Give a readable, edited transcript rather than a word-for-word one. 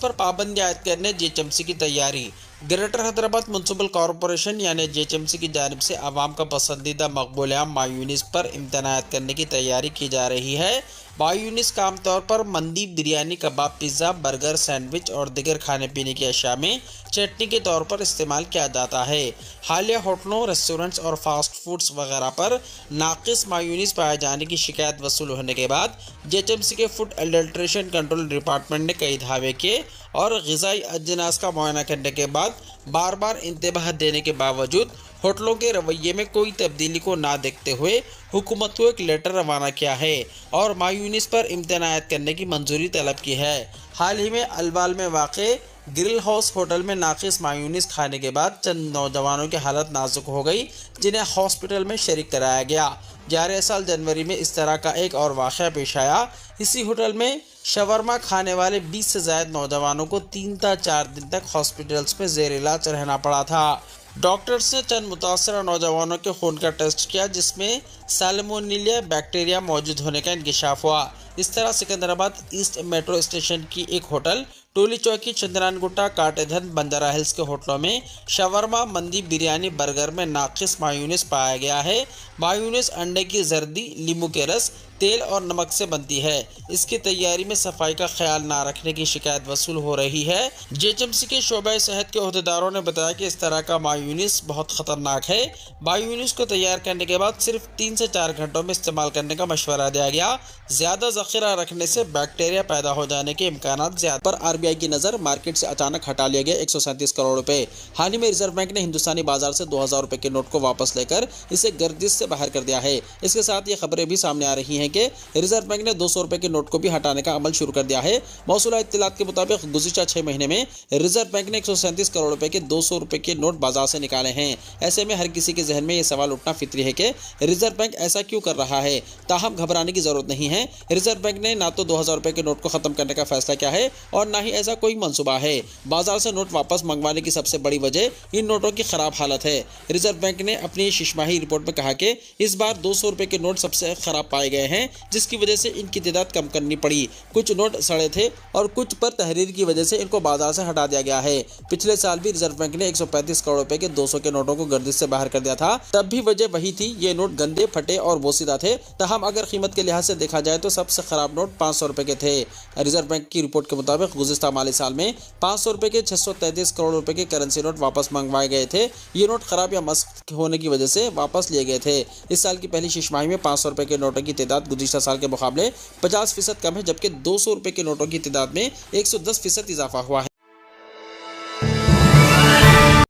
पर पाबंदी आयद करने जेएचएमसी की तैयारी। ग्रेटर हैदराबाद म्युनिसिपल कॉरपोरेशन यानी जेएचएमसी की जानिब से आवाम का पसंदीदा मकबूल आम मायूनीस पर इम्तनान आयद करने की तैयारी की जा रही है। मायूनीस का आमतौर पर मंदी, बिरयानी, कबाब, पिज़्ज़ा, बर्गर, सैंडविच और दिगर खाने पीने की अशिया में चटनी के तौर पर इस्तेमाल किया जाता है। हालिया होटलों, रेस्टोरेंट्स और फास्ट फूड्स वगैरह पर नाकिस मायूनीस पाए जाने की शिकायत वसूल होने के बाद जेएचएमसी के फूड एडल्ट्रेशन कंट्रोल डिपार्टमेंट ने कई धावे किए और ग़िज़ाई अजनास का मुआयना करने के बाद बार बार इंतबाह देने के बावजूद होटलों के रवैये में कोई तब्दीली को ना देखते हुए हुकूमत को एक लेटर रवाना किया है और मायूनीस पर इम्तनान आयद करने की मंजूरी तलब की है। हाल ही में अलवाल में वाक़े ग्रिल हाउस होटल में नाकिस मायूनीस खाने के बाद चंद नौजवानों की हालत नाजुक हो गई, जिन्हें हॉस्पिटल में शरीक कराया गया। जारे साल जनवरी में इस तरह का एक और वाक़या पेश आया। इसी होटल में शवरमा खाने वाले 20 से ज़ायद नौजवानों को 3 से 4 दिन तक हॉस्पिटल्स में ज़ेर इलाज रहना पड़ा था। डॉक्टर्स ने चंद मुतासरा नौजवानों के खून का टेस्ट किया, जिसमें साल्मोनेला बैक्टीरिया मौजूद होने का इंकशाफ हुआ। इस तरह सिकंदराबाद ईस्ट मेट्रो स्टेशन की एक होटल, टोली चौकी, चंद्रान गुट्टा, काटेधन, बंजारा हिल्स के होटलों में शवरमा, मंदी, बिरयानी, बर्गर में नाकिस मायूनीस पाया गया है। मायूनीस अंडे की जर्दी, नींबू के रस, तेल और नमक से बनती है। इसकी तैयारी में सफाई का ख्याल ना रखने की शिकायत वसूल हो रही है। जेएचएमसी के शोबे सेहत के अहदेदारों ने बताया कि इस तरह का मायूनीस बहुत ख़तरनाक है। मायूनीस को तैयार करने के बाद सिर्फ 3 से 4 घंटों में इस्तेमाल करने का मशवरा दिया गया। ज़्यादा ज़ख़ीरा रखने से बैक्टीरिया पैदा हो जाने के इम्कानात ज़्यादा। पर आरबीआई की नज़र, मार्केट से अचानक हटा लिया गया 137 करोड़ रुपए। हाल ही में रिजर्व बैंक ने हिंदुस्तानी बाजार से 2000 रुपए के नोट को वापस लेकर इसे गर्दिश से बाहर कर दिया है। इसके साथ ये खबरें भी सामने आ रही हैं कि रिजर्व बैंक ने 200 रुपए के नोट को भी हटाने का अमल शुरू कर दिया है। मौसूला इत्तलात के मुताबिक गुज़िश्ता 6 महीने में रिजर्व बैंक ने 137 करोड़ रुपए के 200 रुपए के नोट बाजार से निकाले हैं। ऐसे में हर किसी के जहन में ये सवाल उठना फितरी है कि रिजर्व बैंक ऐसा क्यों कर रहा है। ताहम घबराने की जरूरत नहीं है। रिजर्व बैंक ने ना तो 2000 रुपए के नोट को खत्म करने का फैसला किया है और ना ही ऐसा कोई मंसूबा है। बाजार से नोट वापस मंगवाने की सबसे बड़ी वजह इन नोटों की खराब हालत है। रिजर्व बैंक ने अपनी शिशमाही रिपोर्ट में कहा कि इस बार 200 रुपए के नोट सबसे खराब पाए गए हैं, जिसकी वजह से इनकी तादाद कम करनी पड़ी। कुछ नोट सड़े थे और कुछ पर तहरीर की वजह से इनको बाजार से हटा दिया गया है। पिछले साल भी रिजर्व बैंक ने 135 करोड़ रुपए के 200 के नोटों को गर्दिश से बाहर कर दिया था। तब भी वजह वही थी, ये नोट गंदे, फटे और बोसीदा थे। तहम अगर कीमत के लिहाज से देखा जाए तो सबसे खराब नोट 500 रुपए के थे। रिजर्व बैंक की रिपोर्ट के मुताबिक गुज़िश्ता माली साल में 500 रुपए के 633 करोड़ रुपए के करेंसी नोट वापस मंगवाए गए थे। ये नोट खराब या मस्क होने की वजह से वापस लिए गए थे। इस साल की पहली शिशमाही में 500 रुपए के नोटों की तादाद गुज़िश्ता साल के मुकाबले 50% कम है, जबकि 200 रुपए के नोटों की तादाद में 110% इजाफा हुआ है।